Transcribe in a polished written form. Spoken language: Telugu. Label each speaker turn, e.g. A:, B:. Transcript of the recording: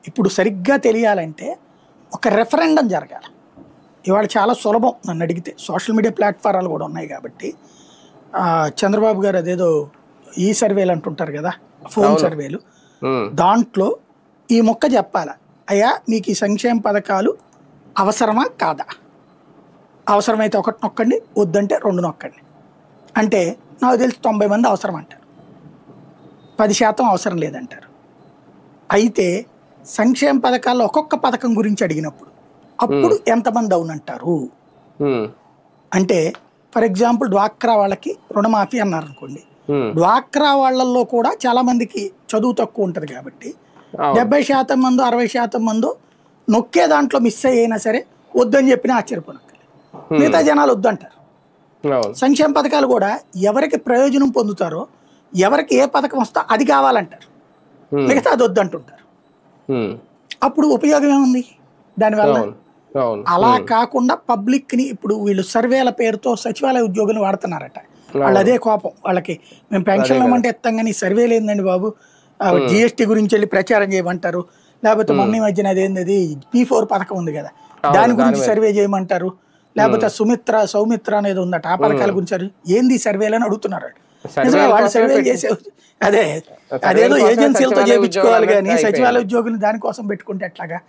A: ఇప్పుడు సరిగ్గా తెలియాలంటే ఒక రెఫరెండం జరగాలి. ఇవాళ చాలా సులభం నన్ను అడిగితే, సోషల్ మీడియా ప్లాట్ఫారాలు కూడా ఉన్నాయి కాబట్టి. చంద్రబాబు గారు అదేదో ఈ సర్వేలు అంటుంటారు కదా, ఫోన్ సర్వేలు, దాంట్లో ఈ మొక్క చెప్పాలా, అయ్యా మీకు ఈ సంక్షేమ పథకాలు అవసరమా కాదా, అవసరమైతే ఒకటి నొక్కండి, వద్దంటే 2 నొక్కండి. అంటే నాకు తెలిసి 90 మంది అవసరం అంటారు, 10% అవసరం లేదంటారు. అయితే సంక్షేమ పథకాల్లో ఒక్కొక్క పథకం గురించి అడిగినప్పుడు అప్పుడు ఎంతమంది అవునంటారు అంటే, ఫర్ ఎగ్జాంపుల్ డ్వాక్రా వాళ్ళకి రుణమాఫీ అన్నారు అనుకోండి, డ్వాక్రా వాళ్ళల్లో కూడా చాలా మందికి చదువు తక్కువ ఉంటుంది కాబట్టి 70% మందో 60% మందో నొక్కే దాంట్లో మిస్ అయినా సరే వద్దని చెప్పినా ఆశ్చర్యపోనక్కర్లేదు. మిగతా జనాలు వద్దంటారు. సంక్షేమ పథకాలు కూడా ఎవరికి ప్రయోజనం పొందుతారో, ఎవరికి ఏ పథకం వస్తా అది కావాలంటారు, మిగతా అది వద్దంటుంటారు. అప్పుడు ఉపయోగం ఏముంది దానివల్ల? అలా కాకుండా పబ్లిక్ ని ఇప్పుడు వీళ్ళు సర్వేల పేరుతో సచివాలయ ఉద్యోగులు వాడుతున్నారట. వాళ్ళు అదే కోపం వాళ్ళకి, మేము పెన్షన్ ఇవ్వమంటే ఇస్తాం కానీ సర్వేలు ఏందండి బాబు, జిఎస్టీ గురించి వెళ్ళి ప్రచారం చేయమంటారు, లేకపోతే మొన్న మధ్యన అదేంది P4 పథకం ఉంది కదా దాని గురించి సర్వే చేయమంటారు, లేకపోతే సౌమిత్ర అనేది ఉందట ఆ పథకాల గురించి ఏంది సర్వేలు అని అడుగుతున్నారు. నిజమే, వాళ్ళు సర్వేలు చేసే అదేదో ఏజెన్సీలతో చేయించుకోవాలి కానీ సచివాలయ ఉద్యోగులు దానికోసం పెట్టుకుంటే ఎట్లాగా?